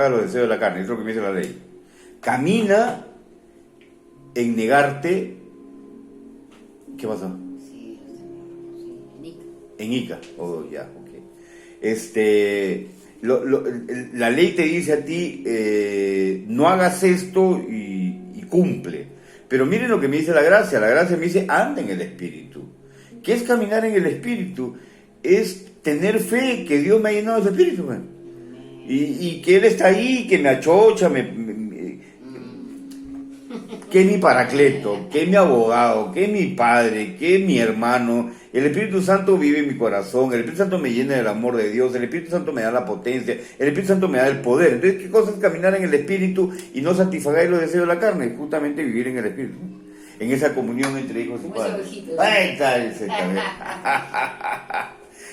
satisfaga los deseos de la carne. Eso es lo que me dice la ley. Camina en negarte. ¿Qué pasó? Sí, en Ica. En Ica. Oh, ya, ok. La ley te dice a ti, no hagas esto y cumple. Pero miren lo que me dice la gracia. La gracia me dice, anda en el Espíritu. ¿Qué es caminar en el Espíritu? Es tener fe que Dios me ha llenado de su Espíritu, man. Y que Él está ahí, que me achocha, que es mi paracleto, que es mi abogado, que es mi padre, que es mi hermano. El Espíritu Santo vive en mi corazón, el Espíritu Santo me llena del amor de Dios, el Espíritu Santo me da la potencia, el Espíritu Santo me da el poder. Entonces, ¿qué cosa es caminar en el Espíritu y no satisfacer los deseos de la carne? Justamente vivir en el Espíritu, en esa comunión entre hijos y padres. Ahí está,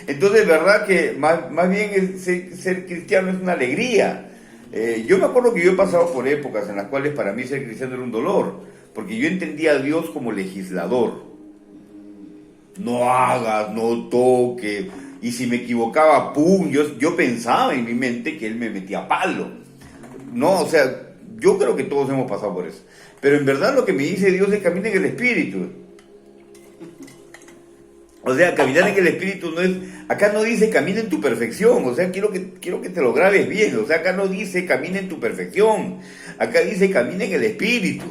entonces, verdad que más bien ser cristiano es una alegría. Yo me acuerdo que yo he pasado por épocas en las cuales para mí ser cristiano era un dolor, porque yo entendía a Dios como legislador. No hagas, no toques, y si me equivocaba, ¡pum! Yo pensaba en mi mente que Él me metía palo. No, o sea, yo creo que todos hemos pasado por eso. Pero en verdad lo que me dice Dios es caminar en el Espíritu. O sea, caminar en el Espíritu no es... Acá no dice camina en tu perfección, o sea, quiero que te lo grabes bien. O sea, acá no dice camina en tu perfección. Acá dice camina en el Espíritu.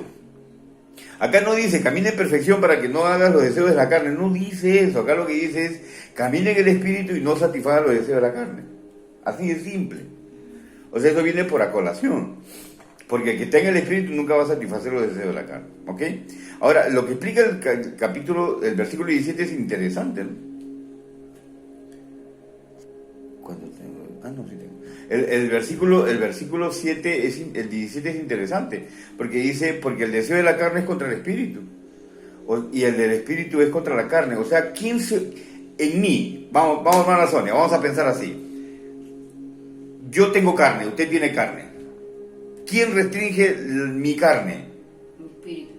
Acá no dice camina en perfección para que no hagas los deseos de la carne. No dice eso. Acá lo que dice es camina en el Espíritu y no satisfaga los deseos de la carne. Así de simple. O sea, eso viene por acolación. Porque el que está en el Espíritu nunca va a satisfacer los deseos de la carne. ¿Ok? Ahora, lo que explica el versículo 17 es interesante, ¿no? ¿Cuándo tengo? No, sí tengo. El versículo 7, el 17 es interesante. Porque dice, porque el deseo de la carne es contra el Espíritu. Y el del Espíritu es contra la carne. O sea, en mí, vamos hermana Sonia, vamos a pensar así. Yo tengo carne, usted tiene carne. ¿Quién restringe mi carne? El Espíritu.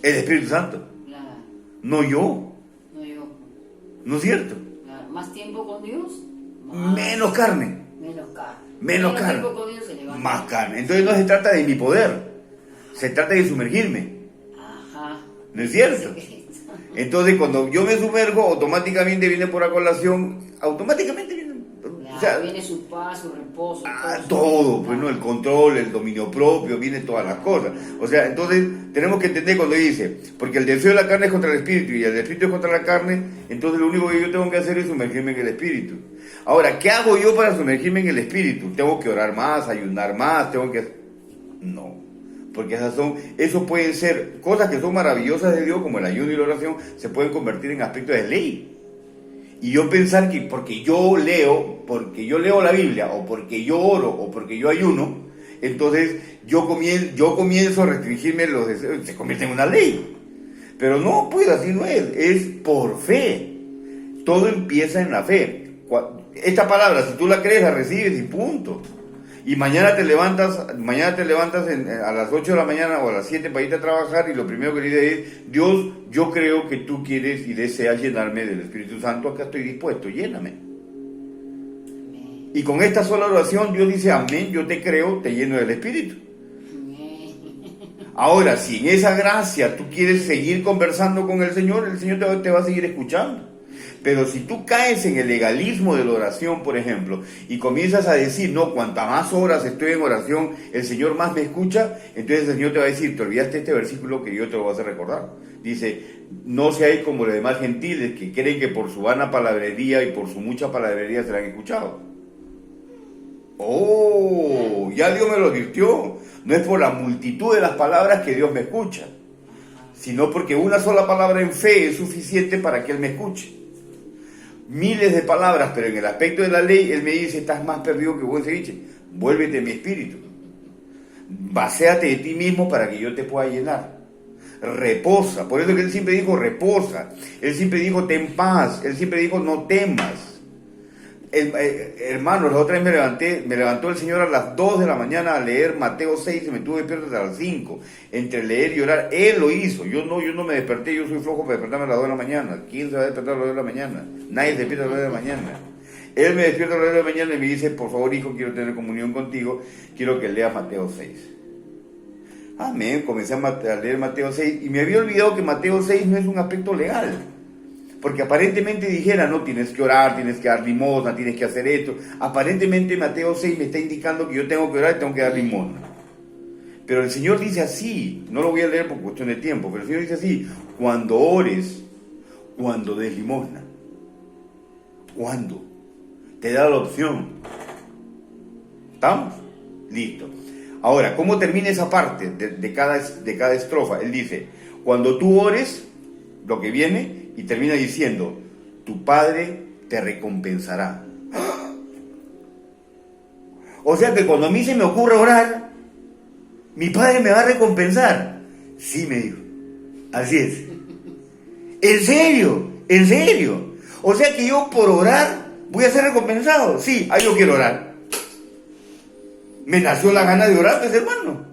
El Espíritu Santo. Claro. No yo. No yo. ¿No es cierto? Claro. Más tiempo con Dios. Menos carne. Menos carne. Menos carne. Tiempo con Dios se levanta. Más carne. Entonces no se trata de mi poder. Se trata de sumergirme. Ajá. ¿No es cierto? Entonces cuando yo me sumergo, automáticamente viene por acolación. Automáticamente viene. Claro, O sea, viene su paz, su reposo. Todo, pues no, el control, el dominio propio, viene todas las cosas. O sea, entonces tenemos que entender cuando dice, porque el deseo de la carne es contra el Espíritu y el Espíritu es contra la carne, entonces lo único que yo tengo que hacer es sumergirme en el Espíritu. Ahora, ¿qué hago yo para sumergirme en el Espíritu? ¿Tengo que orar más, ayunar más? No, porque eso pueden ser cosas que son maravillosas de Dios, como el ayuno y la oración, se pueden convertir en aspectos de ley. Y yo pensar que porque yo leo la Biblia, o porque yo oro, o porque yo ayuno, entonces yo comienzo a restringirme los deseos, se convierte en una ley. Pero no, pues así no es por fe. Todo empieza en la fe. Esta palabra, si tú la crees, la recibes y punto. Y mañana te levantas a las 8 de la mañana o a las 7 para irte a trabajar y lo primero que le dices es, Dios, yo creo que tú quieres y deseas llenarme del Espíritu Santo, acá estoy dispuesto, lléname. Y con esta sola oración Dios dice, amén, yo te creo, te lleno del Espíritu. Ahora, si en esa gracia tú quieres seguir conversando con el Señor te va a seguir escuchando. Pero si tú caes en el legalismo de la oración, por ejemplo, y comienzas a decir, no, cuanta más horas estoy en oración, el Señor más me escucha, entonces el Señor te va a decir, te olvidaste este versículo que yo te lo voy a hacer recordar. Dice, no seáis como los demás gentiles que creen que por su vana palabrería y por su mucha palabrería serán escuchados. Oh, ya Dios me lo advirtió. No es por la multitud de las palabras que Dios me escucha, sino porque una sola palabra en fe es suficiente para que Él me escuche. Miles de palabras, pero en el aspecto de la ley, Él me dice, estás más perdido que buen ceviche, vuélvete mi espíritu, vacéate de ti mismo para que yo te pueda llenar, reposa, por eso que Él siempre dijo reposa, Él siempre dijo ten paz, Él siempre dijo no temas. Hermanos, la otra vez me levantó el Señor a las 2 de la mañana a leer Mateo 6 y me tuve despierto hasta las 5, entre leer y orar. Él lo hizo, yo no me desperté, yo soy flojo para despertarme a las 2 de la mañana. ¿Quién se va a despertar a las 2 de la mañana? Nadie se despierta a las 2 de la mañana. Él me despierta a las 9 de la mañana y me dice, por favor, hijo, quiero tener comunión contigo, quiero que leas Mateo 6. Amén, comencé a leer Mateo 6 y me había olvidado que Mateo 6 no es un aspecto legal. Porque aparentemente dijera, no, tienes que orar, tienes que dar limosna, tienes que hacer esto. Aparentemente Mateo 6 me está indicando que yo tengo que orar y tengo que dar limosna. Pero el Señor dice así, no lo voy a leer por cuestión de tiempo, pero el Señor dice así, cuando ores, cuando des limosna. ¿Cuándo? Te da la opción. ¿Estamos? Listo. Ahora, ¿cómo termina esa parte de cada estrofa? Él dice, cuando tú ores, lo que viene, y termina diciendo, tu Padre te recompensará. O sea que cuando a mí se me ocurre orar, mi Padre me va a recompensar. Sí, me dijo. Así es. ¿En serio? ¿En serio? O sea que yo por orar voy a ser recompensado. Sí, yo quiero orar. Me nació la gana de orar, pues, hermano.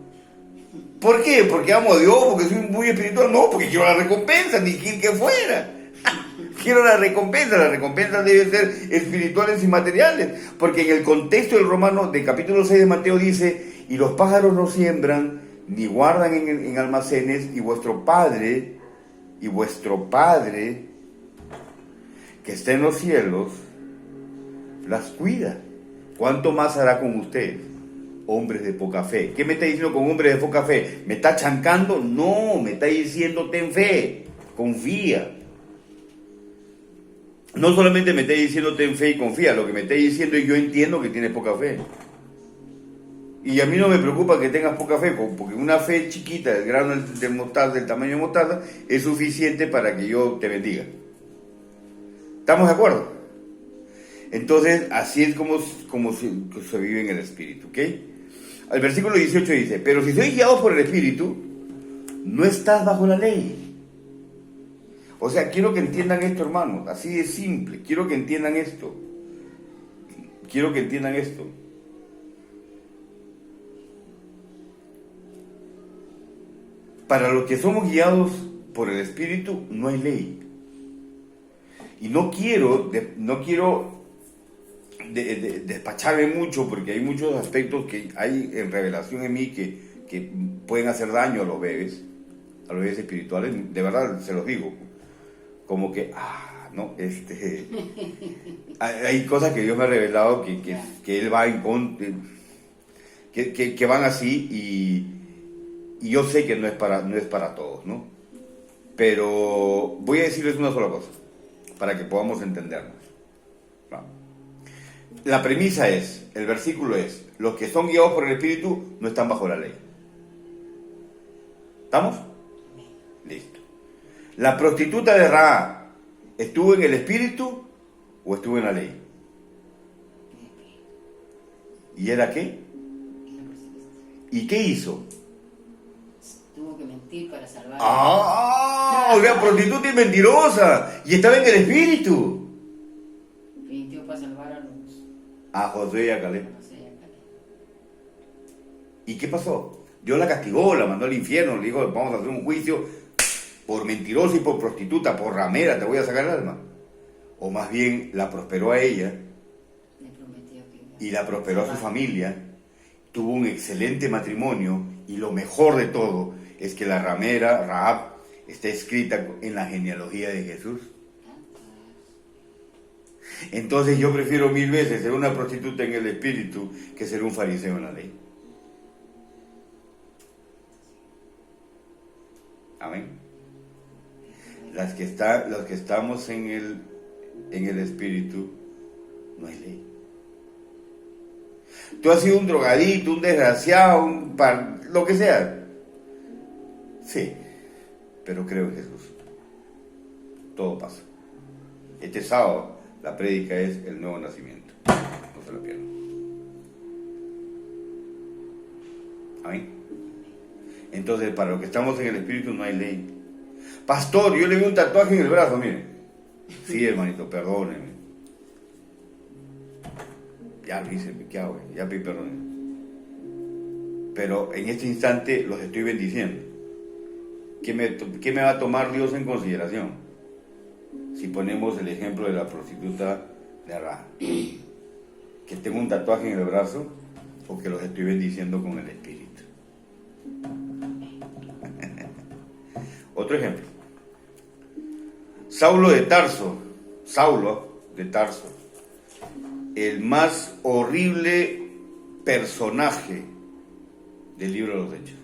¿Por qué? ¿Porque amo a Dios? ¿Porque soy muy espiritual? No, porque quiero la recompensa, ni quien que fuera. Quiero la recompensa debe ser espirituales y materiales. Porque en el contexto del del capítulo 6 de Mateo dice, y los pájaros no siembran, ni guardan en almacenes, y vuestro Padre, que está en los cielos, las cuida. ¿Cuánto más hará con ustedes, hombres de poca fe? ¿Qué me está diciendo con hombres de poca fe? ¿Me está chancando? No, me está diciendo ten fe, confía. No solamente me está diciendo ten fe y confía, lo que me está diciendo es yo entiendo que tienes poca fe. Y a mí no me preocupa que tengas poca fe, porque una fe chiquita, del grano de mostaza, del tamaño de mostaza, es suficiente para que yo te bendiga. ¿Estamos de acuerdo? Entonces, así es como se vive en el Espíritu, ¿ok? El versículo 18 dice, pero si sois guiados por el Espíritu, no estás bajo la ley. O sea, quiero que entiendan esto, hermanos, así de simple, quiero que entiendan esto. Para los que somos guiados por el Espíritu, no hay ley. Y no quiero despacharme mucho, porque hay muchos aspectos que hay en revelación en mí que pueden hacer daño a los bebés espirituales. De verdad, se los digo. Como que, no, hay cosas que Dios me ha revelado que Él va en contra, que van así, y yo sé que no es para todos, ¿no? Pero voy a decirles una sola cosa, para que podamos entendernos. ¿Va? La premisa es, el versículo es, los que son guiados por el Espíritu no están bajo la ley. ¿Estamos? Listo. La prostituta de Rahab, ¿estuvo en el Espíritu o estuvo en la ley? ¿Y era qué? ¿Y qué hizo? Tuvo que mentir para salvar. O sea, prostituta y mentirosa. Y estaba en el Espíritu. Mintió para salvar a Josué y a Caleb. No sé, a Caleb. ¿Y qué pasó? Dios la castigó, la mandó al infierno, le dijo, vamos a hacer un juicio por mentirosa y por prostituta, por ramera, te voy a sacar el alma. O más bien la prosperó a ella y la prosperó a su familia, tuvo un excelente matrimonio, y lo mejor de todo es que la ramera, Rahab, está escrita en la genealogía de Jesús. Entonces yo prefiero 1000 veces ser una prostituta en el Espíritu que ser un fariseo en la ley. Amén. Los que estamos en el Espíritu, no hay ley. Tú has sido un drogadito, un desgraciado, lo que sea. Sí, pero creo en Jesús. Todo pasa. Este sábado la prédica es el nuevo nacimiento. No se lo pierdan. Amén. Entonces, para los que estamos en el Espíritu no hay ley. Pastor, yo le vi un tatuaje en el brazo, mire. Sí, hermanito, perdóneme. Ya lo hice, ¿qué hago? Ya pedí perdón. Pero en este instante los estoy bendiciendo. ¿Qué me va a tomar Dios en consideración? Si ponemos el ejemplo de la prostituta de verdad, que tengo un tatuaje en el brazo o que los estoy bendiciendo con el Espíritu. Otro ejemplo. Saulo de Tarso, el más horrible personaje del libro de los Hechos.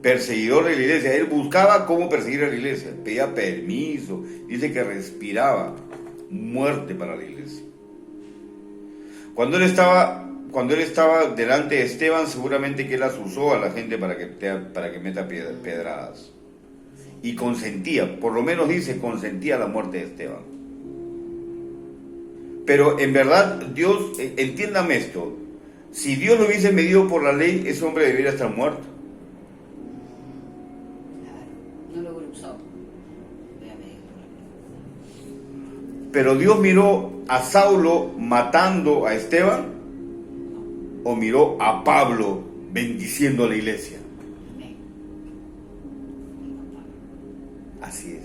Perseguidor de la iglesia. Él buscaba cómo perseguir a la iglesia. Pedía permiso. Dice que respiraba muerte para la iglesia. Cuando él estaba delante de Esteban, seguramente que él asusó a la gente para que meta pedradas. Y consentía, por lo menos dice, consentía la muerte de Esteban. Pero en verdad, Dios, entiéndame esto, si Dios lo hubiese medido por la ley, ese hombre debería estar muerto. No lo hubiera usado. Pero Dios miró a Saulo matando a Esteban, o miró a Pablo bendiciendo a la iglesia. Así es.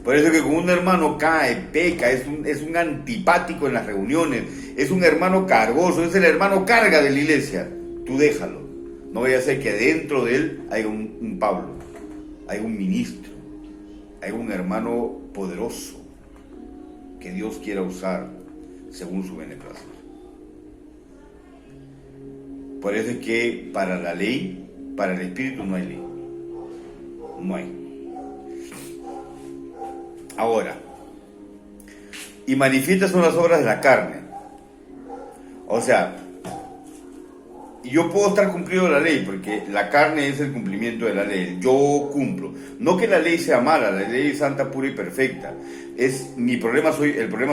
Por eso que cuando un hermano cae, peca, es un antipático en las reuniones, es un hermano cargoso, es el hermano carga de la iglesia, tú déjalo. No vaya a ser que dentro de él haya un Pablo, haya un ministro, haya un hermano poderoso que Dios quiera usar según su beneplácito. Por eso es que para la ley, para el Espíritu no hay ley. No hay. Ahora, y manifiestas son las obras de la carne. O sea, yo puedo estar cumpliendo la ley, porque la carne es el cumplimiento de la ley. Yo cumplo. No que la ley sea mala, la ley es santa, pura y perfecta. El problema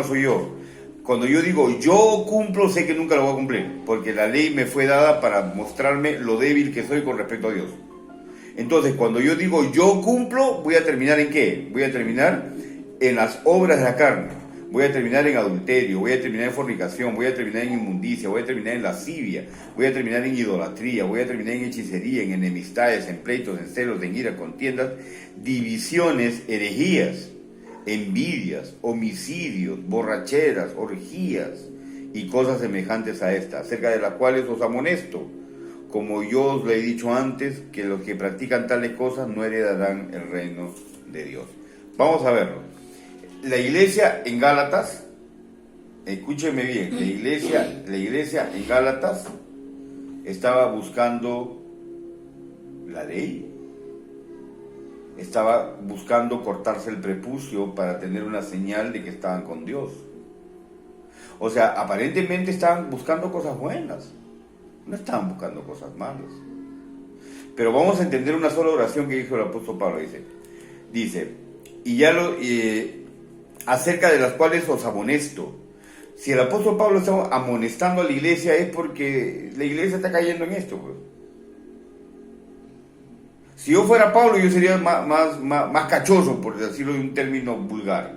soy yo. Cuando yo digo yo cumplo, sé que nunca lo voy a cumplir, porque la ley me fue dada para mostrarme lo débil que soy con respecto a Dios. Entonces, cuando yo digo yo cumplo, ¿voy a terminar en qué? Voy a terminar en las obras de la carne. Voy a terminar en adulterio, voy a terminar en fornicación, voy a terminar en inmundicia, voy a terminar en lascivia, voy a terminar en idolatría, voy a terminar en hechicería, en enemistades, en pleitos, en celos, en ira, contiendas, divisiones, herejías, envidias, homicidios, borracheras, orgías y cosas semejantes a estas, acerca de las cuales os amonesto, como yo os lo he dicho antes, que los que practican tales cosas no heredarán el reino de Dios. Vamos a verlo. La iglesia en Gálatas, escúcheme bien, la iglesia en Gálatas estaba buscando la ley, estaba buscando cortarse el prepucio para tener una señal de que estaban con Dios. O sea, aparentemente estaban buscando cosas buenas, no estaban buscando cosas malas. Pero vamos a entender una sola oración que dijo el apóstol Pablo, dice, acerca de las cuales os amonesto. Si el apóstol Pablo está amonestando a la iglesia es porque la iglesia está cayendo en esto, pues. Si yo fuera Pablo, yo sería más cachoso, por decirlo de un término vulgar.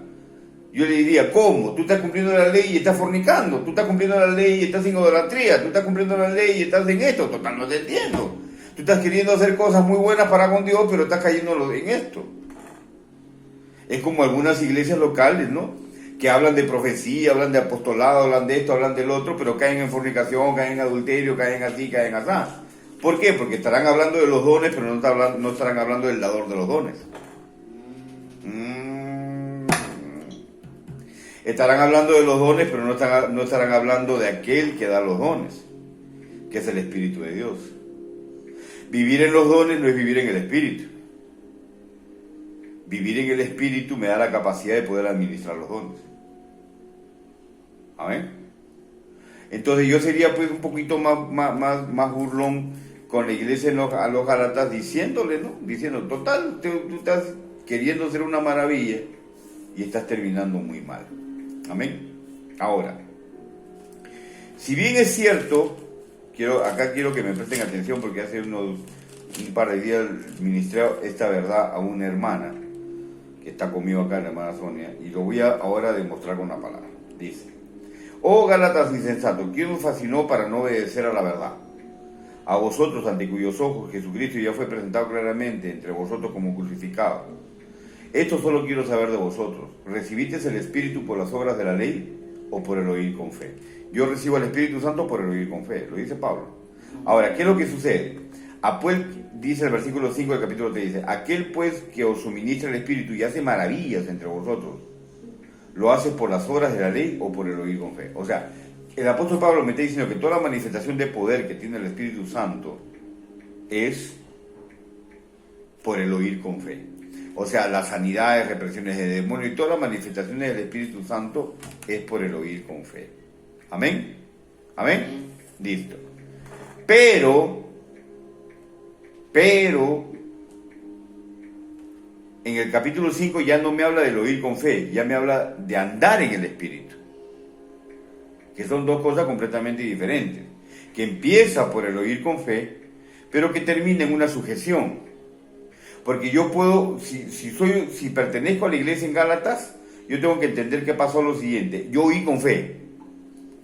Yo le diría, ¿cómo? Tú estás cumpliendo la ley y estás fornicando, tú estás cumpliendo la ley y estás en idolatría, tú estás cumpliendo la ley y estás en esto, total, no te entiendo. Tú estás queriendo hacer cosas muy buenas para con Dios, pero estás cayendo en esto. Es como algunas iglesias locales, ¿no? Que hablan de profecía, hablan de apostolado, hablan de esto, hablan del otro, pero caen en fornicación, caen en adulterio, caen así, caen así. ¿Por qué? Porque estarán hablando de los dones, pero no estarán hablando del dador de los dones. Estarán hablando de los dones, pero no estarán hablando de aquel que da los dones, que es el Espíritu de Dios. Vivir en los dones no es vivir en el Espíritu. Vivir en el Espíritu me da la capacidad de poder administrar los dones. ¿Amén? Entonces yo sería pues un poquito más burlón con la iglesia a los Gálatas, diciéndole, ¿no? Diciendo, total, tú estás queriendo ser una maravilla y estás terminando muy mal. Amén. Ahora, si bien es cierto, acá quiero que me presten atención porque hace un par de días ministré esta verdad a una hermana que está conmigo acá, la hermana Sonia, y lo voy a ahora demostrar con una palabra. Dice, oh Gálatas insensatos, ¿quién os fascinó para no obedecer a la verdad? A vosotros, ante cuyos ojos Jesucristo ya fue presentado claramente entre vosotros como crucificado. Esto solo quiero saber de vosotros. ¿Recibisteis el Espíritu por las obras de la ley o por el oír con fe. Yo recibo al Espíritu Santo por el oír con fe, lo dice Pablo. Ahora, ¿qué es lo que sucede? Dice el versículo 5 del capítulo 3, dice, aquel pues que os suministra el Espíritu y hace maravillas entre vosotros, ¿lo hace por las obras de la ley o por el oír con fe? O sea, el apóstol Pablo me está diciendo que toda la manifestación de poder que tiene el Espíritu Santo es por el oír con fe. O sea, las sanidades, represiones de demonios y todas las manifestaciones del Espíritu Santo es por el oír con fe. ¿Amén? ¿Amén? Listo. Pero, en el capítulo 5 ya no me habla del oír con fe, ya me habla de andar en el Espíritu. Que son dos cosas completamente diferentes. Que empieza por el oír con fe, pero que termina en una sujeción. Porque yo puedo, si pertenezco a la iglesia en Gálatas, yo tengo que entender que pasó lo siguiente. Yo oí con fe,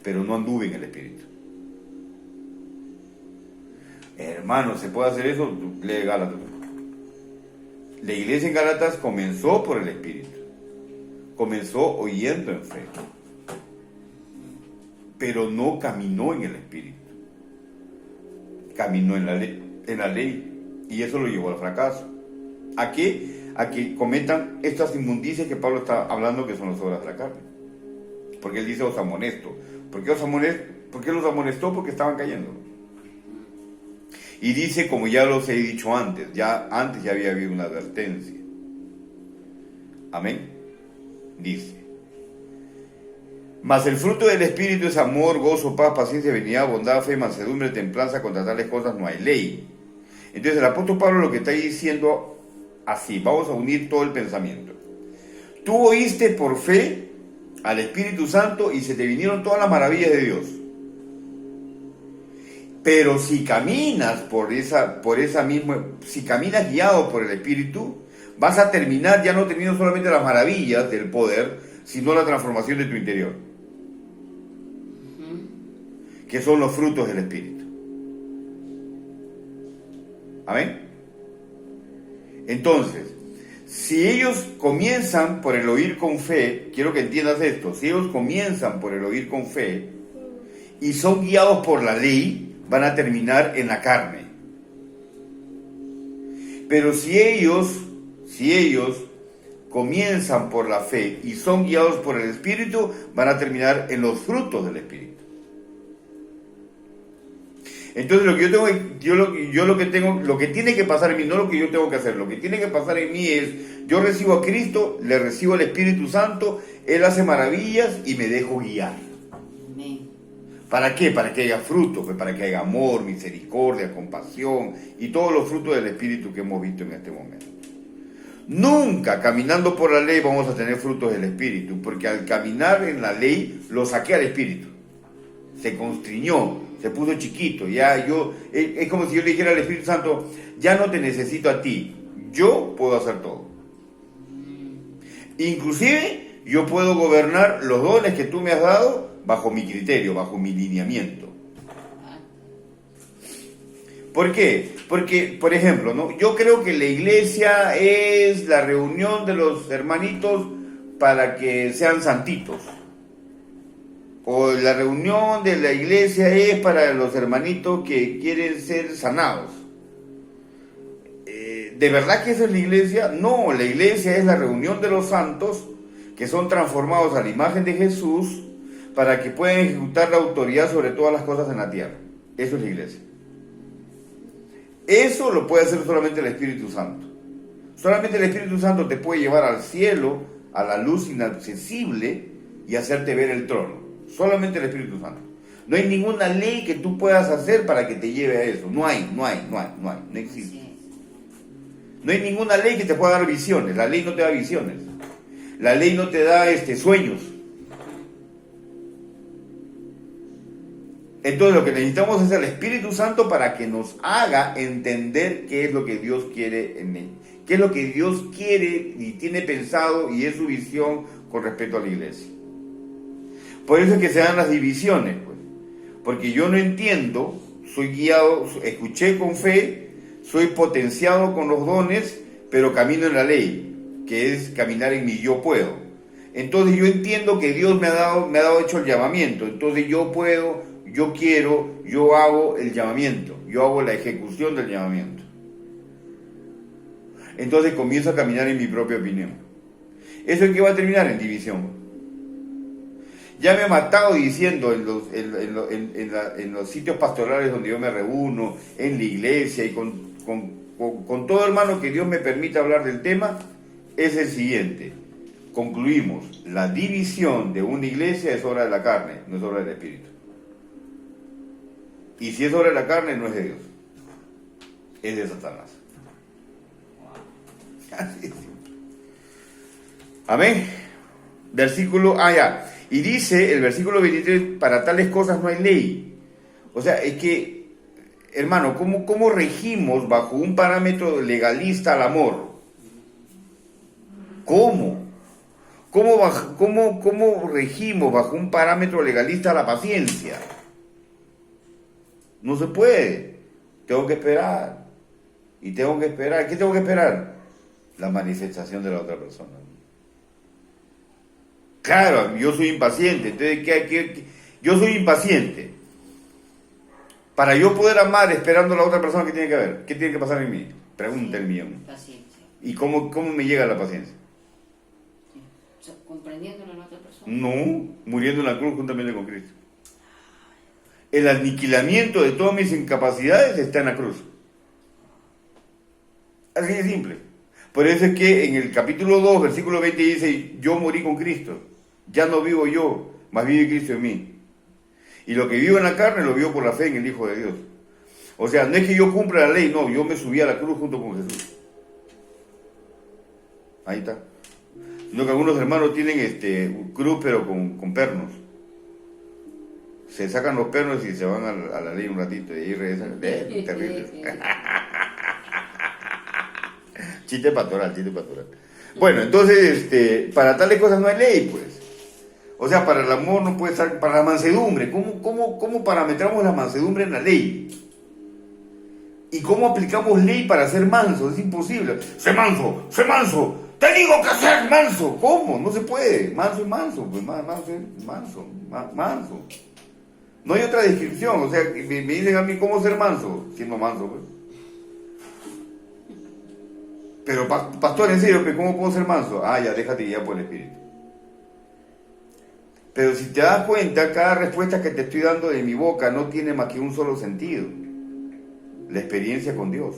pero no anduve en el Espíritu. Hermano, ¿se puede hacer eso? Lee Gálatas. La iglesia en Gálatas comenzó por el Espíritu. Comenzó oyendo en fe. Pero no caminó en el Espíritu. Caminó en la ley. Y eso lo llevó al fracaso. ¿A qué? A que cometan estas inmundicias que Pablo está hablando, que son las obras de la carne. Porque él dice, os amonesto. ¿Por qué los amonestó? Porque estaban cayendo. Y dice, como ya los he dicho antes, ya había habido una advertencia. Amén. Dice, mas el fruto del Espíritu es amor, gozo, paz, paciencia, benignidad, bondad, fe, mansedumbre, templanza. Contra tales cosas no hay ley. Entonces el apóstol Pablo lo que está diciendo así, vamos a unir todo el pensamiento. Tú oíste por fe al Espíritu Santo y se te vinieron todas las maravillas de Dios. Pero si caminas si caminas guiado por el Espíritu, vas a terminar ya no teniendo solamente las maravillas del poder, sino la transformación de tu interior. Que son los frutos del Espíritu. Amén. Entonces, si ellos comienzan por el oír con fe, quiero que entiendas esto, si ellos comienzan por el oír con fe y son guiados por la ley, van a terminar en la carne. Pero si ellos comienzan por la fe y son guiados por el Espíritu, van a terminar en los frutos del Espíritu. Entonces lo que tiene que pasar en mí, no lo que yo tengo que hacer, lo que tiene que pasar en mí es, yo recibo a Cristo, le recibo al Espíritu Santo, Él hace maravillas y me dejo guiar. Amén. ¿Para qué? Para que haya fruto, para que haya amor, misericordia, compasión y todos los frutos del Espíritu que hemos visto en este momento. Nunca caminando por la ley vamos a tener frutos del Espíritu, porque al caminar en la ley lo saqué al Espíritu. Se constriñó, se puso chiquito, es como si yo le dijera al Espíritu Santo, ya no te necesito a ti, yo puedo hacer todo. Inclusive yo puedo gobernar los dones que tú me has dado bajo mi criterio, bajo mi lineamiento. ¿Por qué? Porque, por ejemplo, ¿no? Yo creo que la iglesia es la reunión de los hermanitos para que sean santitos. O la reunión de la iglesia es para los hermanitos que quieren ser sanados. ¿De verdad que esa es la iglesia? No, la iglesia es la reunión de los santos que son transformados a la imagen de Jesús para que puedan ejecutar la autoridad sobre todas las cosas en la tierra. Eso es la iglesia. Eso lo puede hacer solamente el Espíritu Santo. Solamente el Espíritu Santo te puede llevar al cielo, a la luz inaccesible y hacerte ver el trono. Solamente el Espíritu Santo. No hay ninguna ley que tú puedas hacer para que te lleve a eso. No existe. No hay ninguna ley que te pueda dar visiones. La ley no te da visiones. La ley no te da sueños. Entonces lo que necesitamos es el Espíritu Santo para que nos haga entender qué es lo que Dios quiere en él. Qué es lo que Dios quiere y tiene pensado y es su visión con respecto a la iglesia. Por eso es que se dan las divisiones, pues. Porque yo no entiendo, soy guiado, escuché con fe, soy potenciado con los dones, pero camino en la ley, que es caminar en mi yo puedo. Entonces yo entiendo que Dios me ha dado hecho el llamamiento. Entonces yo puedo, yo quiero, yo hago el llamamiento. Yo hago la ejecución del llamamiento. Entonces comienzo a caminar en mi propia opinión. ¿Eso en qué va a terminar? En división. Ya me he matado diciendo en los sitios pastorales donde yo me reúno, en la iglesia y con todo hermano que Dios me permita hablar del tema, es el siguiente. Concluimos, la división de una iglesia es obra de la carne, no es obra del Espíritu. Y si es obra de la carne, no es de Dios, es de Satanás. Así es. Amén. Versículo, ya. Y dice el versículo 23, para tales cosas no hay ley. O sea, es que, hermano, ¿cómo regimos bajo un parámetro legalista al amor? ¿Cómo regimos bajo un parámetro legalista a la paciencia? No se puede. Tengo que esperar. Y tengo que esperar. ¿Qué tengo que esperar? La manifestación de la otra persona. Claro, yo soy impaciente. Entonces, yo soy impaciente. Para yo poder amar esperando a la otra persona, ¿qué tiene que haber? ¿Qué tiene que pasar en mí? Pregunta el millón. Paciencia. ¿Y cómo me llega la paciencia? Sí. O sea, comprendiéndolo a la otra persona. No, muriendo en la cruz juntamente con Cristo. El aniquilamiento de todas mis incapacidades está en la cruz. Así de simple. Por eso es que en el capítulo 2, versículo 20 dice, yo morí con Cristo. Ya no vivo yo, mas vive Cristo en mí. Y lo que vivo en la carne lo vivo por la fe en el Hijo de Dios. O sea, no es que yo cumpla la ley, no, yo me subí a la cruz junto con Jesús. Ahí está. Sino que algunos hermanos tienen cruz pero con pernos. Se sacan los pernos y se van a la ley un ratito y ahí regresan. Terrible. Chiste pastoral. Bueno, entonces, para tales cosas no hay ley, pues. O sea, para el amor no puede estar, para la mansedumbre. ¿Cómo parametramos la mansedumbre en la ley? ¿Y cómo aplicamos ley para ser manso? Es imposible. ¡Sé manso! ¡Te digo que seas manso! ¿Cómo? No se puede. Manso es manso. Pues manso es manso. No hay otra descripción. O sea, me dicen a mí cómo ser manso, siendo manso, pues. Pero, pastor, en serio, ¿cómo puedo ser manso? Ya, déjate guiar por el Espíritu. Pero si te das cuenta, cada respuesta que te estoy dando de mi boca no tiene más que un solo sentido. La experiencia con Dios.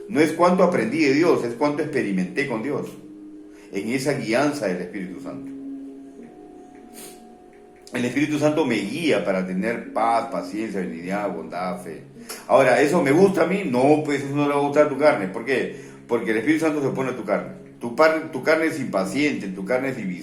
No es cuánto aprendí de Dios, es cuánto experimenté con Dios. En esa guianza del Espíritu Santo. El Espíritu Santo me guía para tener paz, paciencia, benignidad, bondad, fe. Ahora, ¿eso me gusta a mí? No, pues eso no le va a gustar a tu carne. ¿Por qué? Porque el Espíritu Santo se opone a tu carne. Tu carne es impaciente, tu carne es divisiva.